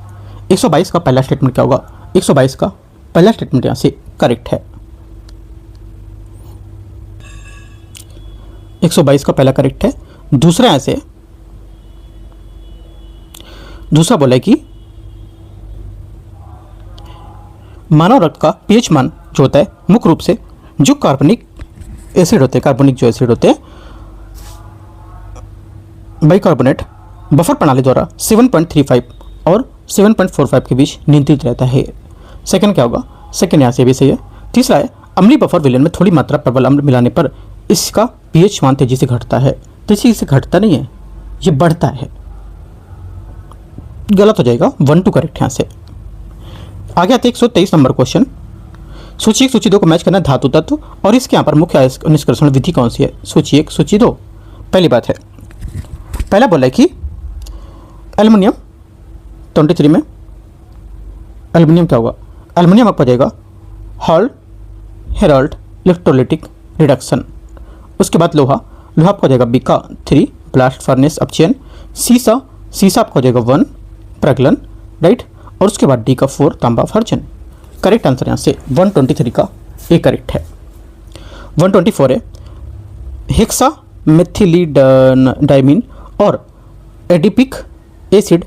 122 का पहला स्टेटमेंट क्या होगा? 122 का पहला स्टेटमेंट यहाँ से करेक्ट है। 122 का पहला करेक्ट है। दूसरा यहाँ से दूसरा बोला कि मानव रक्त का पीएच मान जो होता है मुख्य रूप से जो कार्बनिक एसिड होते हैं, कार्बनिक जो एसिड होते हैं बाइकार्बोनेट बफर प्रणाली द्वारा 7.35 और 7.45 के बीच नियंत्रित रहता है। सेकंड क्या होगा? सेकंड यहाँ से भी सही है। तीसरा है अम्लीय बफर विलयन में थोड़ी मात्रा प्रबल अम्ल मिलाने पर इसका पीएच मान तेजी से घटता है। तेजी से घटता नहीं है, ये बढ़ता है। गलत हो जाएगा, 1 2 करेक्ट यहाँ से। आगे आते 123 नंबर क्वेश्चन। सूची 1 सूची 2 को मैच करना धातु तत्व और इसके यहाँ पर मुख्य निष्कर्षण विधि कौन सी है? सूची 1 सूची 2। पहली बात है, पहला बोला है कि एल्युमिनियम 23 में एल्युमिनियम क्या होगा? एल्युमिनियम आपका जाएगा हॉल्ट हेराल्ड इलेक्ट्रोलिटिक रिडक्शन। उसके बाद लोहा आपका जाएगा बी का 3 ब्लास्ट फर्नेस अपचयन। सीसा आपका जाएगा 1 प्रगलन, राइट। और उसके बाद डी का 4 तांबा फर्जन। करेक्ट आंसर यहाँ से 123 का ए करेक्ट है। 124 है हेक्सा मेथिलीडाइमीन और एडिपिक एसिड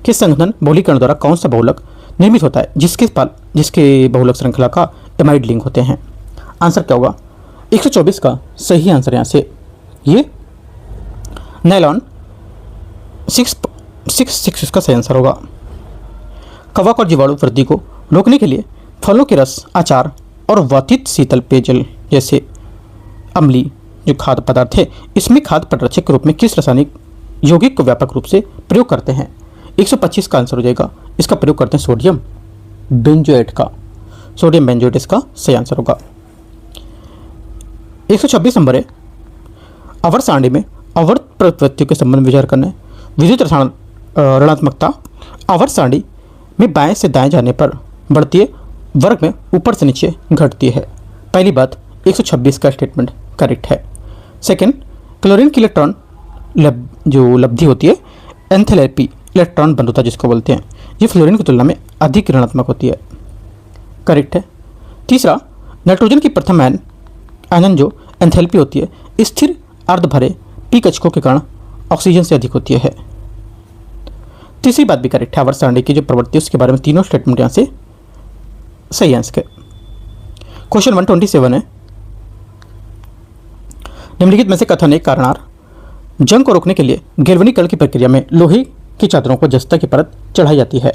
के संघनन बहुलीकरण द्वारा कौन सा बहुलक निर्मित होता है जिसके बहुलक श्रृंखला का एमाइड लिंक होते हैं? आंसर क्या होगा? 124 का सही आंसर यहाँ से ये नायलॉन 6 इसका सही आंसर होगा। कवक और जीवाणु वृद्धि को रोकने के लिए फलों के रस, अचार और वातित शीतल पेयजल जैसे अम्लीय जो खाद्य पदार्थ है, इसमें खाद्य परिरक्षक के रूप में किस रासायनिक यौगिक को व्यापक रूप से प्रयोग करते हैं? 125 का आंसर हो जाएगा। इसका प्रयोग करते हैं सोडियम बेंजोएट का। सोडियम बेंजोएट इसका सही आंसर होगा। 126 नंबर है, आवर्त सारणी में आवर्त प्रवृत्तियों के संबंध में विचार करना है। विद्युत ऋणात्मकता आवर्त सारणी में बाएं से दाएं जाने पर बढ़ती है, वर्ग में ऊपर से नीचे घटती है। पहली बात 126 का स्टेटमेंट करेक्ट है। सेकंड, क्लोरीन की इलेक्ट्रॉन जो लब्धि होती है, एंथैल्पी इलेक्ट्रॉन बंधुता जिसको बोलते हैं, ये फ्लोरीन की तुलना में अधिक ऋणात्मक होती है। करेक्ट है। तीसरा, नाइट्रोजन की प्रथम आयनन जो एंथैल्पी होती है, स्थिर अर्ध भरे पी कक्षकों के कारण ऑक्सीजन से अधिक होती है। तीसरी बात भी करेक्ट है। आवर्त सारणी की जो प्रवृत्ति है उसके बारे में तीनों स्टेटमेंट यहाँ से सही आंसर है। क्वेश्चन 127 है, निम्नलिखित में से कथन एक कारणार जंग को रोकने के लिए गैल्वेनिकरण की प्रक्रिया में लोहे की चादरों को जस्ता की परत चढ़ाई जाती है।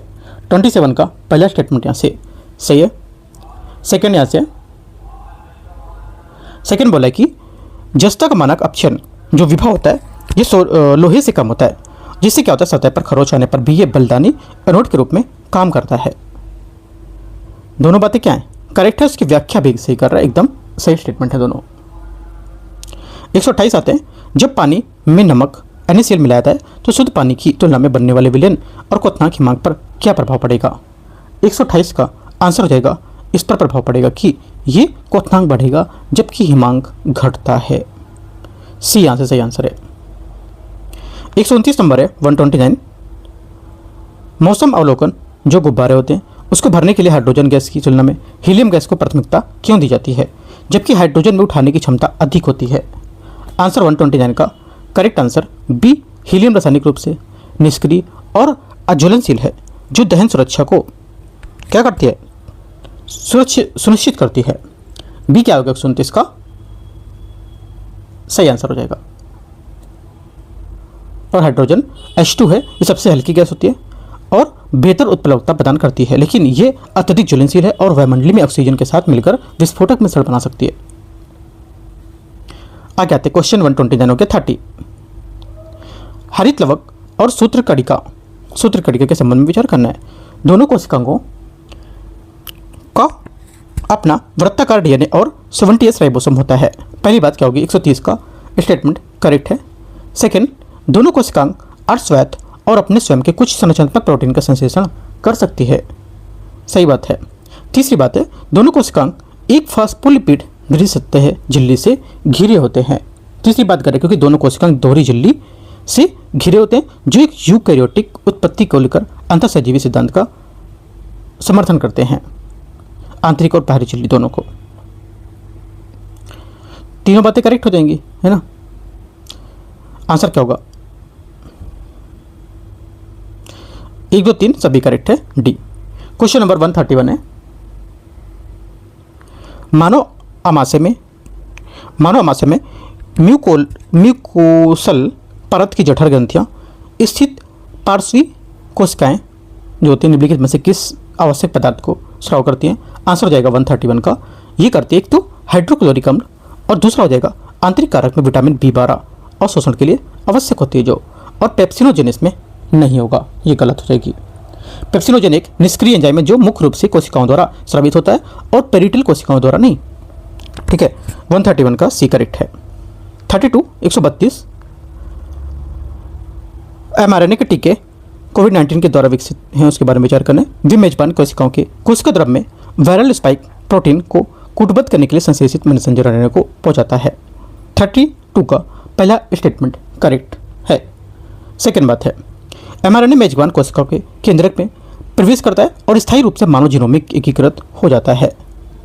27 का पहला स्टेटमेंट यहाँ से सही है। सेकंड यहाँ से सेकंड बोला है कि जस्ता का मानक अपक्षय जो विभव होता है ये लोहे से कम होता है, जिससे क्या होता है सतह पर खरोंच आने पर भी ये बलदानी एनोड के रूप में काम करता है। दोनों बातें क्या है? करेक्ट है। उसकी व्याख्या भी सही कर रहा है, एकदम सही स्टेटमेंट है दोनों। 128 आते हैं, जब पानी में नमक NaCl मिलाया जाता है तो शुद्ध पानी की तुलना में बनने वाले विलयन और क्वथनांक की मांग पर क्या प्रभाव पड़ेगा? 128 का आंसर हो जाएगा, इस पर प्रभाव पड़ेगा कि ये क्वथनांक बढ़ेगा जबकि हिमांक घटता है। सी यहाँ से सही आंसर है। 129 नंबर है 129, मौसम अवलोकन जो गुब्बारे होते हैं उसको भरने के लिए हाइड्रोजन गैस की तुलना में हीलियम गैस को प्राथमिकता क्यों दी जाती है, जबकि हाइड्रोजन में उठाने की क्षमता अधिक होती है? आंसर 129 का करेक्ट आंसर बी, हीलियम रासायनिक रूप से निष्क्रिय और अज्वलनशील है, जो दहन सुरक्षा को क्या करती है? सुनिश्चित करती है। बी क्या होगा 129 का सही आंसर हो जाएगा। और हाइड्रोजन H2 है, ये सबसे हल्की गैस होती है और बेहतर उत्प्लवकता प्रदान करती है, लेकिन ये अत्यधिक ज्वलनशील है और वायुमंडलीय में ऑक्सीजन के साथ मिलकर विस्फोटक मिश्रण बना सकती है। आगे आते क्वेश्चन 129 हो गया 30, हरित लवक और सूत्रकणिका के संबंध में विचार करना है। दोनों कोशिकाओं का अपना वृत्ताकार DNA और 70S राइबोसोम होता है। पहली बात क्या होगी? 130 का स्टेटमेंट करेक्ट है। सेकंड, दोनों कोशिकाएं अर्धस्वायत्त और अपने स्वयं के कुछ संरचनात्मक प्रोटीन का संश्लेषण कर सकती है। सही बात है। तीसरी बात है, दोनों कोशिकाएं एक फास्फोलिपिड घिरी सतह झिल्ली से घिरे होते हैं। तीसरी बात करें क्योंकि दोनों कोशिकाएं दोहरी झिल्ली से घिरे होते हैं, जो एक यूकैरियोटिक उत्पत्ति को लेकर अंतःसजीवी सिद्धांत का समर्थन करते हैं, आंतरिक और बाहरी झिल्ली दोनों को। तीनों बातें करेक्ट हो जाएंगी, है ना? आंसर क्या होगा? 1 2 3 सभी करेक्ट है, डी। क्वेश्चन नंबर 131 है, मानव आमाशय में म्यूकोसल परत की जठर ग्रंथियां स्थित पार्श्वी कोशिकाएं जो होती हैं निम्नलिखित में से किस आवश्यक पदार्थ को स्राव करती हैं? आंसर हो जाएगा 131 का, ये करती है एक तो हाइड्रोक्लोरिक अम्ल और दूसरा हो जाएगा आंतरिक कारक में विटामिन B12 और शोषण के लिए आवश्यक होती है जो, और पेप्सिनोजेन इसमें नहीं होगा, ये गलत हो जाएगी। पेप्सिनोजेन एक निष्क्रिय एंजाइम है जो मुख्य रूप से कोशिकाओं द्वारा स्रावित होता है और पेरिटल कोशिकाओं द्वारा नहीं। ठीक है, 131 का सी करेक्ट है। 32 132 mRNA के टीके कोविड-19 के द्वारा विकसित हैं, उसके बारे में विचार करना है। विमेजबान कोशिकाओं के कोशिका द्रव में वायरल स्पाइक प्रोटीन को कूटबद्ध करने के लिए संश्लेषित मैसेंजर RNA को पहुंचाता है। 32 का पहला स्टेटमेंट करेक्ट है। सेकेंड बात है, mRNA मेजबान कोशिकाओं के केंद्रक में प्रवेश करता है और स्थायी रूप से मानव जीनोमिक एकीकृत हो जाता है।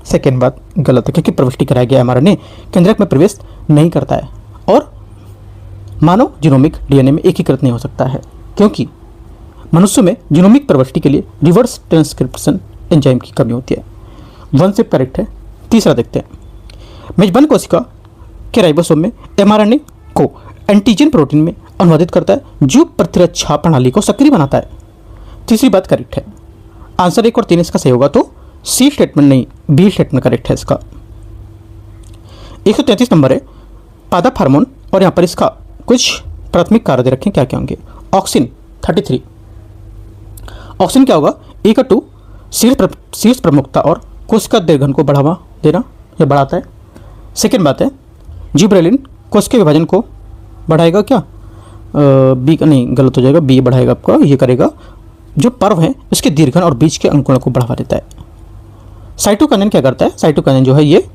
सेकेंड बात गलत है क्योंकि प्रविष्टि कराया गया mRNA केंद्रक में प्रवेश नहीं करता है और मानव जीनोमिक DNA में एकीकृत नहीं हो सकता है, क्योंकि मनुष्य में जीनोमिक प्रविष्टि के लिए रिवर्स ट्रांसक्रिप्शन एंजाइम की कमी होती है। 1 से करेक्ट है। तीसरा देखते हैं, मेजबान कोशिका के राइबोसोम में mRNA को एंटीजन प्रोटीन में अनुवादित करता है जो प्रतिरक्षा प्रणाली को सक्रिय बनाता है। तीसरी बात करेक्ट है। आंसर 1 और 3 इसका सही होगा तो सी स्टेटमेंट नहीं, बी स्टेटमेंट करेक्ट है इसका। 133 नंबर है पादप हार्मोन, और यहाँ पर इसका कुछ प्राथमिक कार्य दे रखें, क्या क्या होंगे। ऑक्सिन 33, ऑक्सिन क्या होगा, E2 शीर्ष प्रमुखता और कोशिका निर्गमन को बढ़ावा देना, यह बढ़ाता है। सेकेंड बात है जिब्रेलिन कोशिका विभाजन को बढ़ाएगा, क्या बी का नहीं, गलत हो जाएगा, बी बढ़ाएगा आपका, ये करेगा जो पर्व है उसके दीर्घन और बीज के अंकुरण को बढ़ावा देता है। साइटोकाइनिन क्या करता है, साइटोकाइनिन जो है ये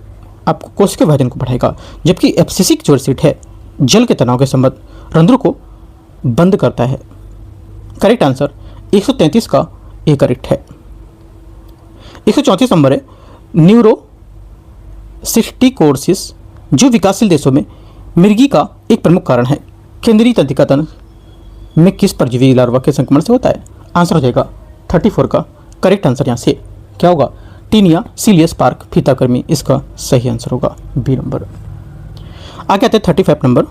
आपको कोशिका विभाजन को बढ़ाएगा, जबकि एब्सिसिक जो एसिड है जल के तनाव के संबंध रंध्रों को बंद करता है। करेक्ट आंसर 133 का ए करेक्ट है। 134 नंबर है न्यूरोसिस्टिकोसिस, जो विकासशील देशों में मिर्गी का एक प्रमुख कारण है, केंद्रीय तंत्रिका तंत्र में किस परजीवी लार्वा के संक्रमण से होता है। आंसर हो जाएगा 34 का करेक्ट आंसर। यहाँ से क्या होगा, टीनिया सीलियस पार्क फीताकृमि इसका सही आंसर होगा बी नंबर। आगे आते हैं 35 नंबर,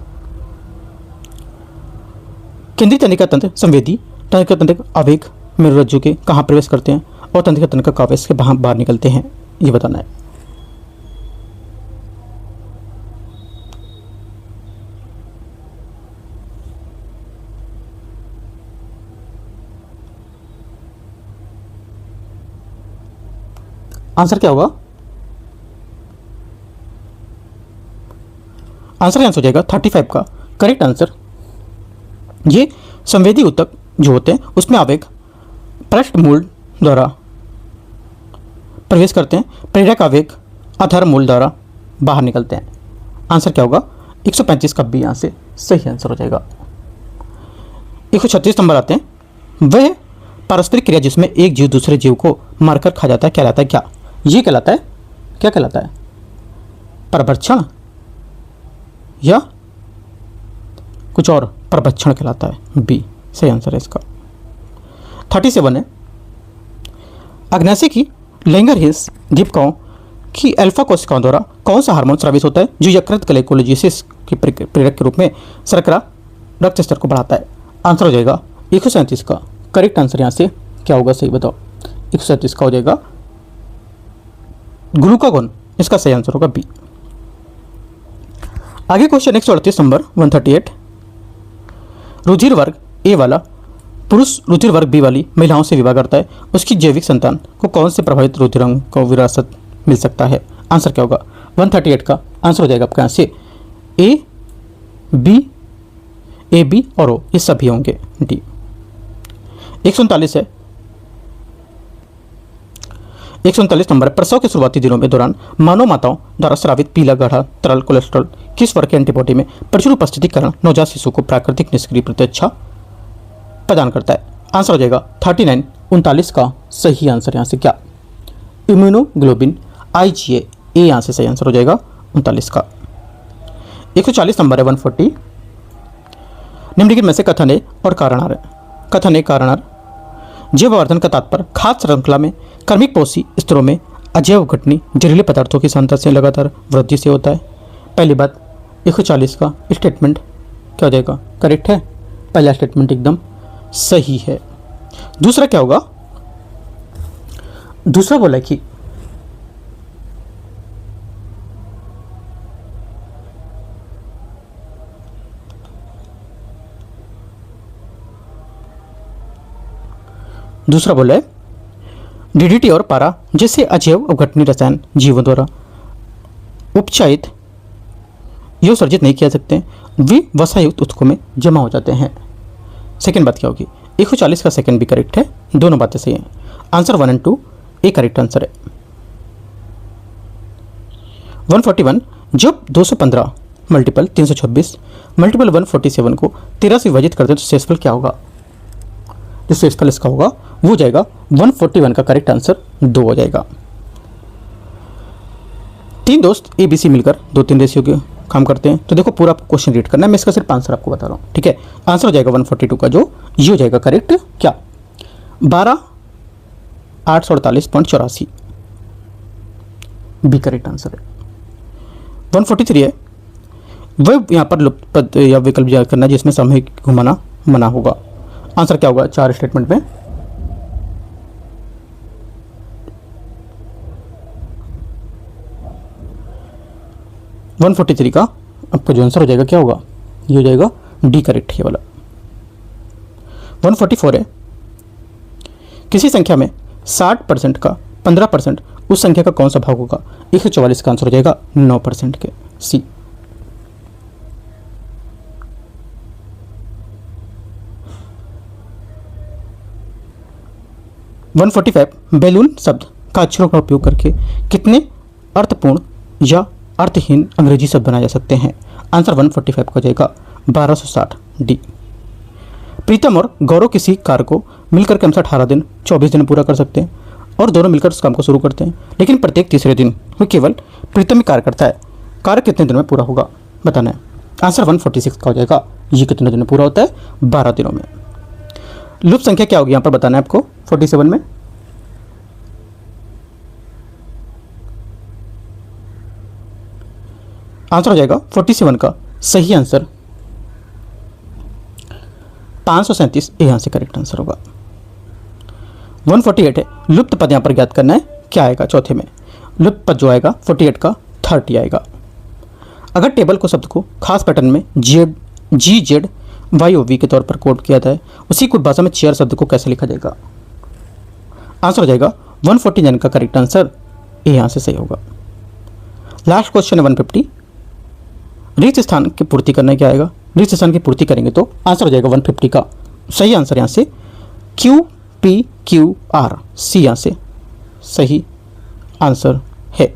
केंद्रीय तंत्रिका तंत्र संवेदी तंत्रिका तंत्र आवेग मेरुरज्जु के कहाँ प्रवेश करते हैं और तंत्रिका तंत्र का आवेश के बाहर निकलते हैं, ये बताना है। आंसर क्या होगा, आंसर आंसर हो जाएगा 35 का करेक्ट आंसर। ये संवेदी ऊतक जो होते हैं उसमें आवेग पृष्ठ मूल द्वारा प्रवेश करते हैं, प्रेरक आवेग आधार मूल द्वारा बाहर निकलते हैं। आंसर क्या होगा, 135 का बी यहाँ से सही आंसर हो जाएगा। 136 नंबर आते हैं, वह पारस्परिक क्रिया जिसमें एक जीव दूसरे जीव को मारकर खा जाता है कहलाता है क्या। ये कहलाता है, क्या कहलाता है, परभक्षण या कुछ और, परभक्षण कहलाता है, बी सही आंसर है इसका। 37 है अग्नाशय की लैंगरहिंस दीपकों की अल्फा कोशिकाओं द्वारा कौन सा हार्मोन स्रावित होता है जो यकृत ग्लाइकोलिसिस के प्रेरक के रूप में शर्करा रक्त स्तर को बढ़ाता है। आंसर हो जाएगा 137 का करेक्ट आंसर। यहाँ से क्या होगा, सही बताओ। 137 का हो जाएगा ग्लूकागोन, इसका सही आंसर होगा बी। आगे क्वेश्चन 138 नंबर 138, रुधिर वर्ग ए वाला पुरुष रुधिर वर्ग बी वाली महिलाओं से विवाह करता है, उसकी जैविक संतान को कौन से प्रभावित रुधिरांग को विरासत मिल सकता है। आंसर क्या होगा, 138 का आंसर हो जाएगा आपका यहाँ से ए बी और ओ, ये सभी होंगे डी। 139 है 139 नंबर, प्रसव के शुरुआती दिनों में दौरान मानव माताओं द्वारा स्रावित पीला गाढ़ा तरल कोलेस्ट्रॉल किस वर्ग के एंटीबॉडी में प्रचुर उपस्थिति के कारण नवजात शिशु को प्राकृतिक निष्क्रिय प्रतिरक्षा प्रदान करता है। आंसर हो जाएगा 39 का सही आंसर। यहाँ से क्या, इम्यूनोग्लोबिन IgA, ए यहाँ से सही आंसर हो जाएगा 39 का। 140 नंबर है 140, निम्नलिखित में से कथन ए और कारणा जैववर्धन का तात्पर्य खाद्य श्रृंखला में कर्मिक पोषी स्तरों में अजैव घटनी जहरीले पदार्थों की सांद्रता से लगातार वृद्धि से होता है। पहली बात 140 का स्टेटमेंट क्या हो जाएगा, करेक्ट है, पहला स्टेटमेंट एकदम सही है। दूसरा क्या होगा, दूसरा बोला कि दूसरा बोला है डीडीटी और पारा जैसे अजैव अवघटनी रसायन जीवों द्वारा उपचारित यो सर्जित नहीं किया सकते, वे वसायुक्त ऊतकों में जमा हो जाते हैं। सेकेंड बात क्या होगी, 140 का सेकेंड भी करेक्ट है, दोनों बातें सही हैं। आंसर 1 और 2 ए करेक्ट आंसर है। 141 जब 215 मल्टीपल 326 मल्टीपल 147 को 13 से विभाजित करते हैं तो शेषफल क्या होगा। जो शेषफल इसका होगा वो हो जाएगा 141 का करेक्ट आंसर 2 हो जाएगा। तीन दोस्त ABC मिलकर 2-3 रेशियो के काम करते हैं, तो देखो पूरा क्वेश्चन रीड करना है, मैं इसका सिर्फ आंसर आपको बता रहा हूँ, ठीक है। आंसर हो जाएगा 142 का, जो ये हो जाएगा करेक्ट क्या 12,848.84 बी करेक्ट आंसर है। 143 है वह यहाँ पर लुप्त पद या विकल्प करना जिसमें सामूहिक घुमाना मना होगा। आंसर क्या होगा 4 स्टेटमेंट में, 143 का आपका जो आंसर हो जाएगा क्या होगा, ये हो जाएगा डी करेक्ट ये वाला। 144 है, किसी संख्या में 60% का 15% उस संख्या का कौन सा भाग होगा, 144 का आंसर हो जाएगा 9% के, सी। वन 45 बैलून शब्द का अक्षरों का उपयोग करके कितने अर्थपूर्ण या अर्थहीन अंग्रेजी शब्द बनाए जा सकते हैं, आंसर 145 का हो जाएगा 1260, डी। प्रीतम और गौरव किसी कार्य को मिलकर के हमसे 18 दिन 24 दिन पूरा कर सकते हैं और दोनों मिलकर उस काम को शुरू करते हैं, लेकिन प्रत्येक तीसरे दिन वो केवल प्रीतम ही कार्य करता है। कार्य कितने दिनों में पूरा होगा बताना है, आंसर 146 का हो जाएगा। ये कितने दिनों में पूरा होता है, 12 दिनों में। लुप्त संख्या क्या होगी यहाँ पर बताना है आपको 47 में, आंसर हो जाएगा 47 का सही आंसर 537, यहाँ से करेक्ट आंसर होगा। 148 है, लुप्त पद यहाँ पर ज्ञात करना है, क्या आएगा चौथे में, लुप्त पद जो आएगा 48 का 30 आएगा। अगर टेबल को शब्द को खास पैटर्न में GZYOV के तौर पर कोड किया जाए, उसी कुछ भाषा में चेयर शब्द को कैसे लिखा जाएगा, आंसर हो जाएगा 149 का करेक्ट आंसर ए यहाँ से सही होगा। लास्ट क्वेश्चन है 150, रिक्त स्थान की पूर्ति करने क्या आएगा, रिक्त स्थान की पूर्ति करेंगे तो आंसर हो जाएगा 150 का सही आंसर यहाँ से QPQR, सी यहाँ से सही आंसर है।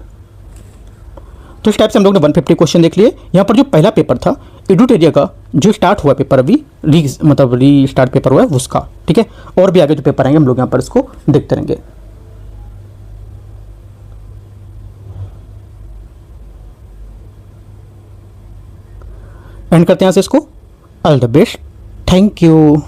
तो इस टाइप से हम लोग ने 150 क्वेश्चन देख लिए। यहाँ पर जो पहला पेपर था एडुट एरिया का जो स्टार्ट हुआ पेपर, अभी री स्टार्ट पेपर हुआ है उसका, ठीक है। और भी आगे जो पेपर आएंगे हम लोग यहाँ पर इसको देखते रहेंगे। एंड करते हैं यहाँ से इसको। All the best, thank you.